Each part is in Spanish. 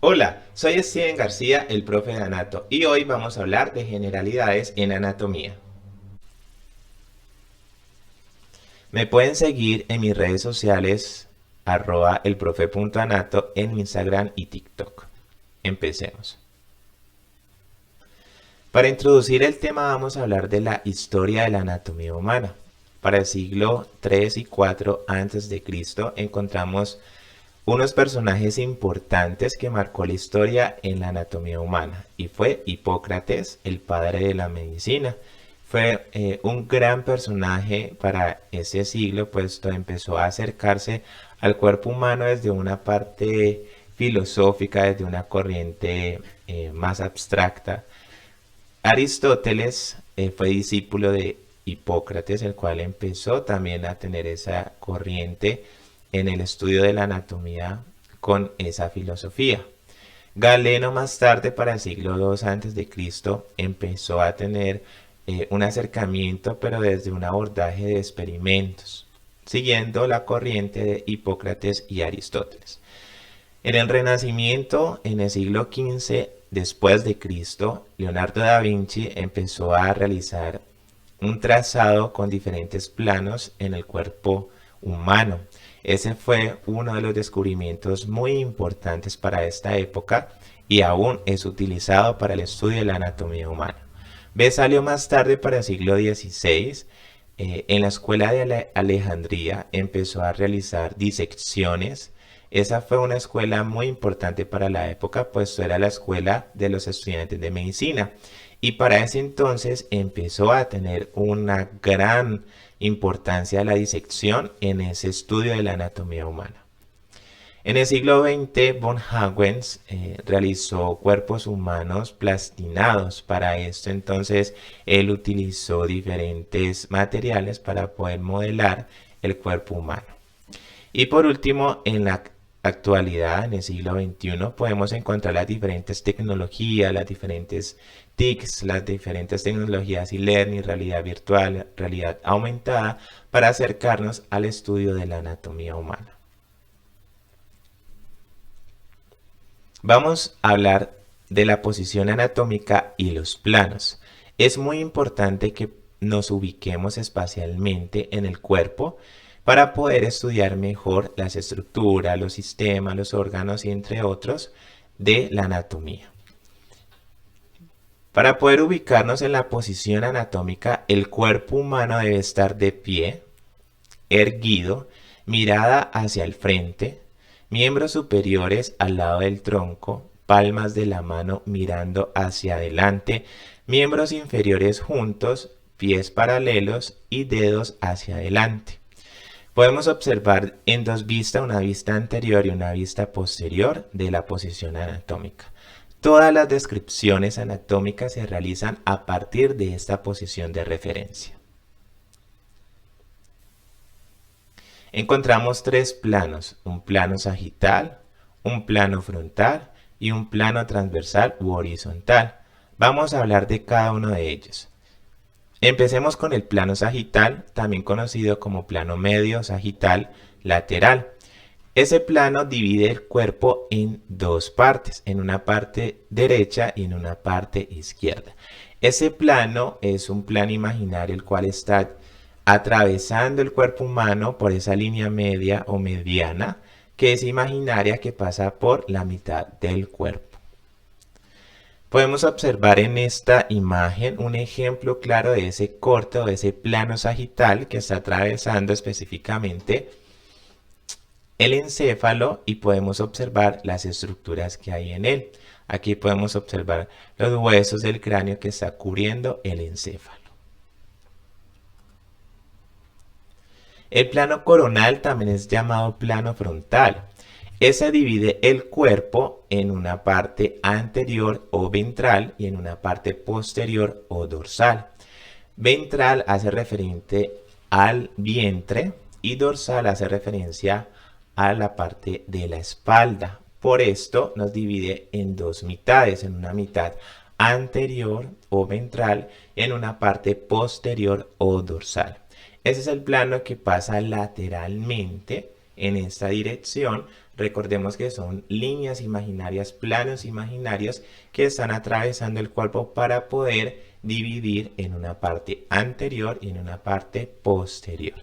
Hola, soy Steven García, el profe de Anato, y hoy vamos a hablar de generalidades en anatomía. Me pueden seguir en mis redes sociales @elprofe.anato en Instagram y TikTok. Empecemos. Para introducir el tema vamos a hablar de la historia de la anatomía humana. Para el siglo III y IV a.C. encontramos unos personajes importantes que marcó la historia en la anatomía humana y fue Hipócrates, el padre de la medicina. Fue un gran personaje para ese siglo, puesto empezó a acercarse al cuerpo humano desde una parte filosófica, desde una corriente más abstracta. Aristóteles fue discípulo de Hipócrates, el cual empezó también a tener esa corriente en el estudio de la anatomía con esa filosofía. Galeno más tarde, para el siglo II a.C., empezó a tener un acercamiento, pero desde un abordaje de experimentos, siguiendo la corriente de Hipócrates y Aristóteles. En el Renacimiento, en el siglo XV después de Cristo, Leonardo da Vinci empezó a realizar un trazado con diferentes planos en el cuerpo humano. Ese fue uno de los descubrimientos muy importantes para esta época y aún es utilizado para el estudio de la anatomía humana. Salió más tarde, para el siglo XVI, en la escuela de Alejandría empezó a realizar disecciones. Esa fue una escuela muy importante para la época, pues era la escuela de los estudiantes de medicina. Y para ese entonces empezó a tener una gran importancia la disección en ese estudio de la anatomía humana. En el siglo XX, von Huggins realizó cuerpos humanos plastinados. Para esto entonces él utilizó diferentes materiales para poder modelar el cuerpo humano. Y por último, en la actualidad, en el siglo XXI, podemos encontrar las diferentes tecnologías, las diferentes TICs, las diferentes tecnologías e-learning, realidad virtual, realidad aumentada, para acercarnos al estudio de la anatomía humana. Vamos a hablar de la posición anatómica y los planos. Es muy importante que nos ubiquemos espacialmente en el cuerpo para poder estudiar mejor las estructuras, los sistemas, los órganos y entre otros de la anatomía. Para poder ubicarnos en la posición anatómica, el cuerpo humano debe estar de pie, erguido, mirada hacia el frente, miembros superiores al lado del tronco, palmas de la mano mirando hacia adelante, miembros inferiores juntos, pies paralelos y dedos hacia adelante. Podemos observar en dos vistas, una vista anterior y una vista posterior de la posición anatómica. Todas las descripciones anatómicas se realizan a partir de esta posición de referencia. Encontramos tres planos: un plano sagital, un plano frontal y un plano transversal u horizontal. Vamos a hablar de cada uno de ellos. Empecemos con el plano sagital, también conocido como plano medio sagital lateral. Ese plano divide el cuerpo en dos partes, en una parte derecha y en una parte izquierda. Ese plano es un plano imaginario, el cual está atravesando el cuerpo humano por esa línea media o mediana, que es imaginaria, que pasa por la mitad del cuerpo. Podemos observar en esta imagen un ejemplo claro de ese corte o de ese plano sagital que está atravesando específicamente el encéfalo, y podemos observar las estructuras que hay en él. Aquí podemos observar los huesos del cráneo que está cubriendo el encéfalo. El plano coronal también es llamado plano frontal. Ese divide el cuerpo en una parte anterior o ventral y en una parte posterior o dorsal. Ventral hace referente al vientre y dorsal hace referencia a la parte de la espalda. Por esto nos divide en dos mitades, en una mitad anterior o ventral y en una parte posterior o dorsal. Ese es el plano que pasa lateralmente en esta dirección, Recordemos que son líneas imaginarias, planos imaginarios que están atravesando el cuerpo para poder dividir en una parte anterior y en una parte posterior.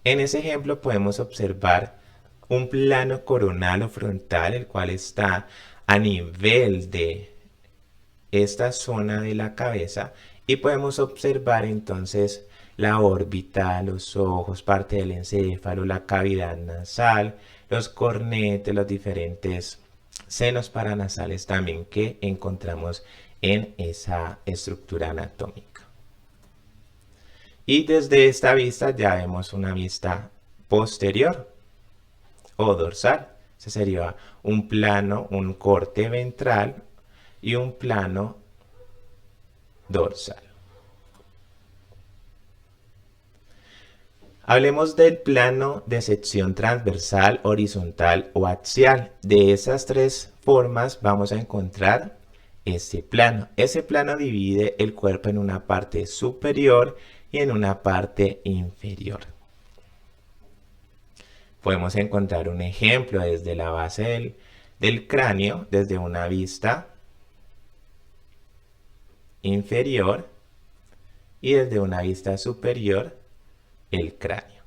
En ese ejemplo podemos observar un plano coronal o frontal, el cual está a nivel de esta zona de la cabeza, y podemos observar entonces la órbita, los ojos, parte del encéfalo, la cavidad nasal, los cornetes, los diferentes senos paranasales también que encontramos en esa estructura anatómica. Y desde esta vista ya vemos una vista posterior o dorsal. Ese sería un plano, un corte ventral y un plano dorsal. Hablemos del plano de sección transversal, horizontal o axial. De esas tres formas vamos a encontrar este plano. Ese plano divide el cuerpo en una parte superior y en una parte inferior. Podemos encontrar un ejemplo desde la base del cráneo, desde una vista inferior y desde una vista superior el cráneo.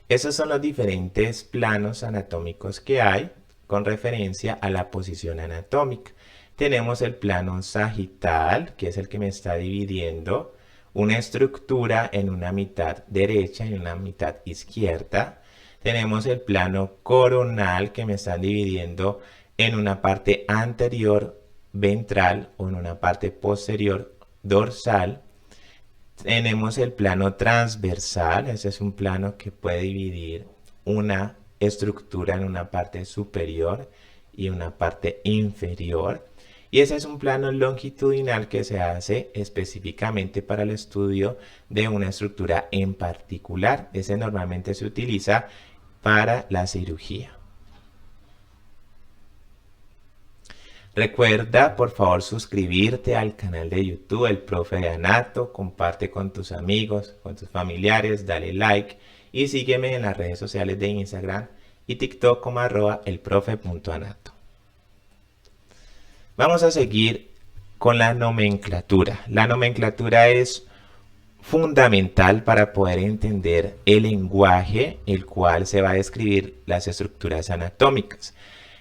Esos son los diferentes planos anatómicos que hay con referencia a la posición anatómica. Tenemos el plano sagital, que es el que me está dividiendo una estructura en una mitad derecha y una mitad izquierda. Tenemos el plano coronal, que me están dividiendo en una parte anterior ventral o en una parte posterior dorsal. Tenemos el plano transversal, ese es un plano que puede dividir una estructura en una parte superior y una parte inferior. Y ese es un plano longitudinal que se hace específicamente para el estudio de una estructura en particular. Ese normalmente se utiliza para la cirugía. Recuerda, por favor, suscribirte al canal de YouTube, El Profe de Anato. Comparte con tus amigos, con tus familiares, dale like y sígueme en las redes sociales de Instagram y TikTok como @elprofe.anato. Vamos a seguir con la nomenclatura. La nomenclatura es fundamental para poder entender el lenguaje, el cual se va a describir las estructuras anatómicas.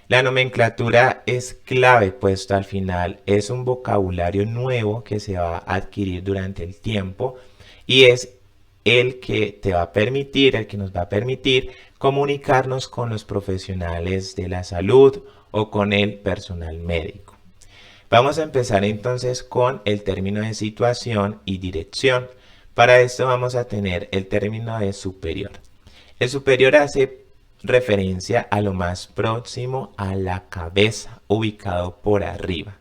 La nomenclatura es clave, puesto al final es un vocabulario nuevo que se va a adquirir durante el tiempo y es el que te va a permitir, el que nos va a permitir comunicarnos con los profesionales de la salud o con el personal médico. Vamos a empezar entonces con el término de situación y dirección. Para esto vamos a tener el término de superior. El superior hace referencia a lo más próximo a la cabeza, ubicado por arriba.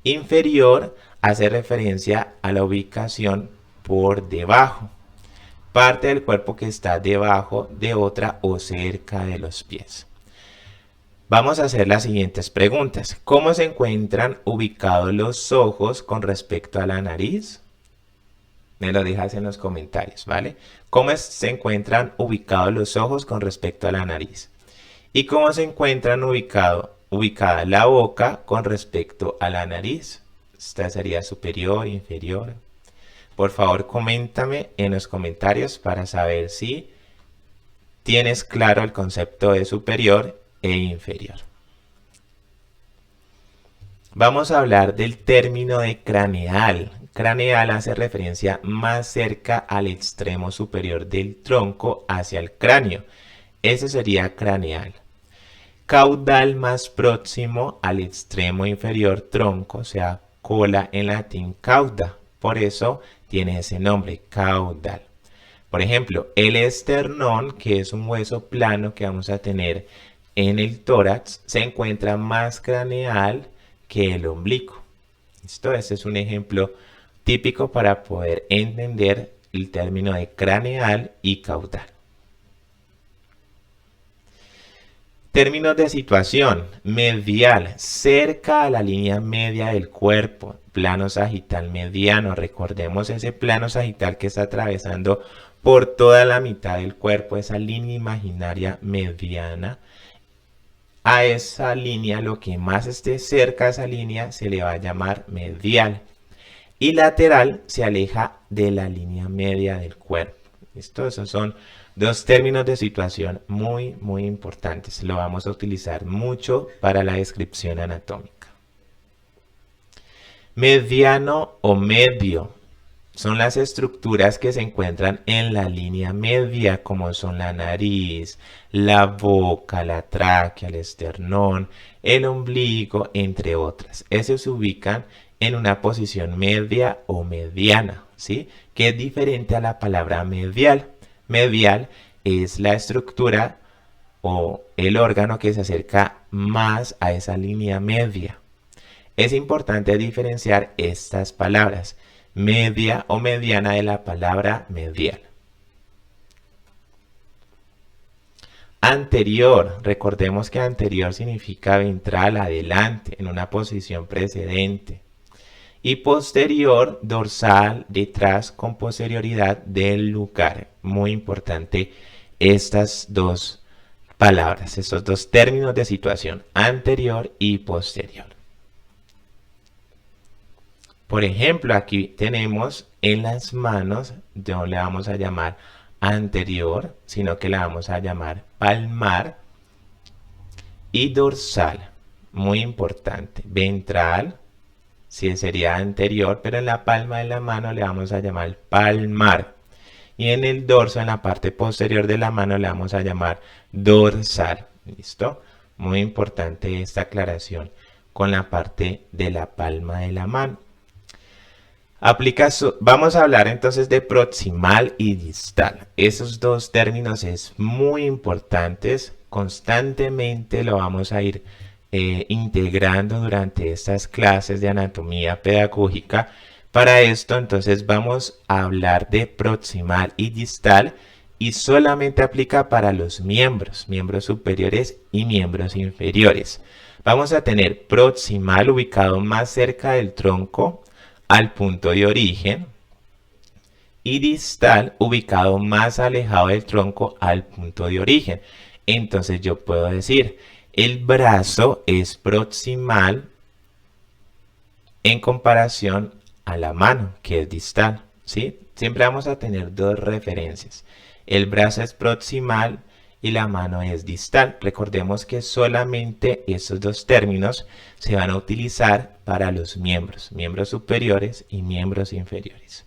Inferior hace referencia a la ubicación por debajo, parte del cuerpo que está debajo de otra o cerca de los pies. Vamos a hacer las siguientes preguntas. ¿Cómo se encuentran ubicados los ojos con respecto a la nariz? Me lo dejas en los comentarios, ¿vale? ¿Cómo se encuentran ubicados los ojos con respecto a la nariz? ¿Y cómo se encuentran ubicada la boca con respecto a la nariz? Esta sería superior, inferior. Por favor, coméntame en los comentarios para saber si tienes claro el concepto de superior e inferior. Vamos a hablar del término de craneal. Craneal hace referencia más cerca al extremo superior del tronco hacia el cráneo. Ese sería craneal. Caudal más próximo al extremo inferior tronco, o sea, cola en latín cauda. Por eso tiene ese nombre, caudal. Por ejemplo, el esternón, que es un hueso plano que vamos a tener en el tórax, se encuentra más craneal que el ombligo. ¿Listo? Este es un ejemplo típico para poder entender el término de craneal y caudal. Términos de situación. Medial, cerca a la línea media del cuerpo. Plano sagital mediano. Recordemos ese plano sagital que está atravesando por toda la mitad del cuerpo, esa línea imaginaria mediana. A esa línea, lo que más esté cerca de esa línea, se le va a llamar medial. Y lateral se aleja de la línea media del cuerpo. ¿Listo? Esos son dos términos de situación muy, muy importantes. Lo vamos a utilizar mucho para la descripción anatómica. Mediano o medio son las estructuras que se encuentran en la línea media, como son la nariz, la boca, la tráquea, el esternón, el ombligo, entre otras. Esos se ubican en una posición media o mediana, ¿sí? Que es diferente a la palabra medial. Medial es la estructura o el órgano que se acerca más a esa línea media. Es importante diferenciar estas palabras, media o mediana, de la palabra medial. Anterior, recordemos que anterior significa ventral, adelante, en una posición precedente. Y posterior, dorsal, detrás, con posterioridad del lugar. Muy importante estas dos palabras, estos dos términos de situación, anterior y posterior. Por ejemplo, aquí tenemos en las manos, no le vamos a llamar anterior, sino que la vamos a llamar palmar y dorsal. Muy importante. Ventral, sí sería anterior, pero en la palma de la mano le vamos a llamar palmar. Y en el dorso, en la parte posterior de la mano, le vamos a llamar dorsal. ¿Listo? Muy importante esta aclaración con la parte de la palma de la mano. Vamos a hablar entonces de proximal y distal. Esos dos términos es muy importantes. Constantemente lo vamos a ir integrando durante estas clases de anatomía pedagógica. Para esto entonces vamos a hablar de proximal y distal y solamente aplica para los miembros superiores y miembros inferiores. Vamos a tener proximal ubicado más cerca del tronco al punto de origen y distal ubicado más alejado del tronco al punto de origen. Entonces yo puedo decir, el brazo es proximal en comparación a la mano, que es distal, ¿sí? Siempre vamos a tener dos referencias. El brazo es proximal y la mano es distal. Recordemos que solamente estos dos términos se van a utilizar para los miembros superiores y miembros inferiores.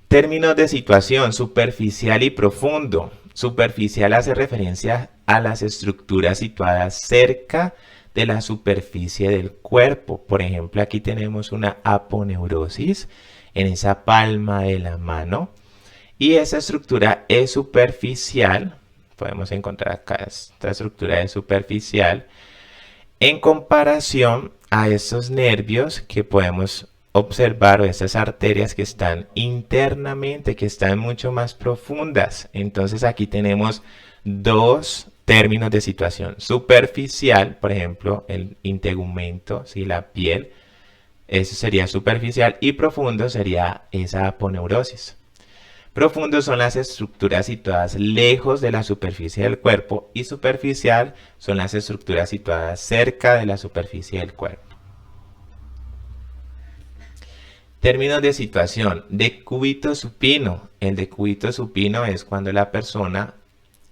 Términos de situación, superficial y profundo. Superficial hace referencia a las estructuras situadas cerca de la superficie del cuerpo. Por ejemplo, aquí tenemos una aponeurosis en esa palma de la mano. Y esa estructura es superficial, podemos encontrar acá, esta estructura es superficial, en comparación a estos nervios que podemos observar, o esas arterias que están internamente, que están mucho más profundas. Entonces aquí tenemos dos términos de situación. Superficial, por ejemplo, el integumento, ¿sí? La piel, eso sería superficial, y profundo sería esa aponeurosis. Profundos son las estructuras situadas lejos de la superficie del cuerpo y superficial son las estructuras situadas cerca de la superficie del cuerpo. Términos de situación. Decúbito supino. El decúbito supino es cuando la persona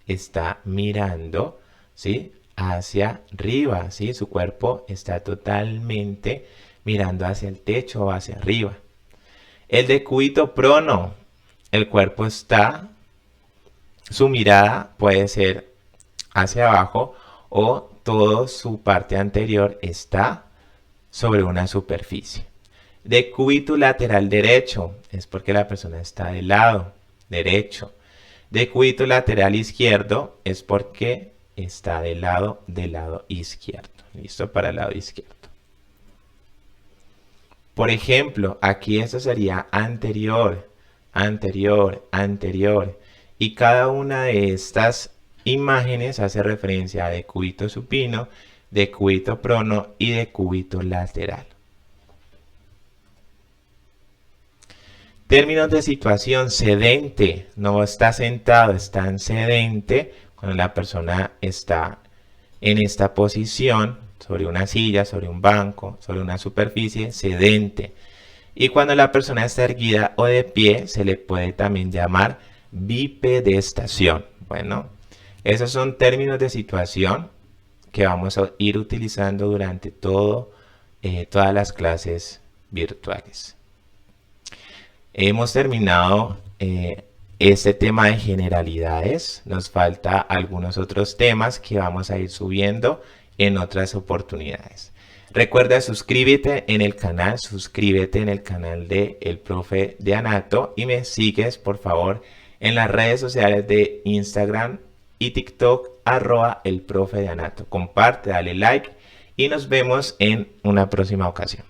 está mirando, ¿sí?, hacia arriba, ¿sí? Su cuerpo está totalmente mirando hacia el techo o hacia arriba. El decúbito prono. El cuerpo está, su mirada puede ser hacia abajo o toda su parte anterior está sobre una superficie. Decúbito lateral derecho es porque la persona está del lado derecho. Decúbito lateral izquierdo es porque está del lado izquierdo. ¿Listo? Para el lado izquierdo. Por ejemplo, aquí esto sería anterior, anterior, anterior. Y cada una de estas imágenes hace referencia a decúbito supino, decúbito prono y decúbito lateral. Términos de situación: sedente, no está sentado, está en sedente, cuando la persona está en esta posición, sobre una silla, sobre un banco, sobre una superficie, sedente. Y cuando la persona está erguida o de pie, se le puede también llamar bipedestación. Bueno, esos son términos de situación que vamos a ir utilizando durante todas las clases virtuales. Hemos terminado este tema de generalidades. Nos falta algunos otros temas que vamos a ir subiendo en otras oportunidades. Recuerda, suscríbete en el canal de El Profe de Anato y me sigues por favor en las redes sociales de Instagram y TikTok @El Profe de Anato. Comparte, dale like y nos vemos en una próxima ocasión.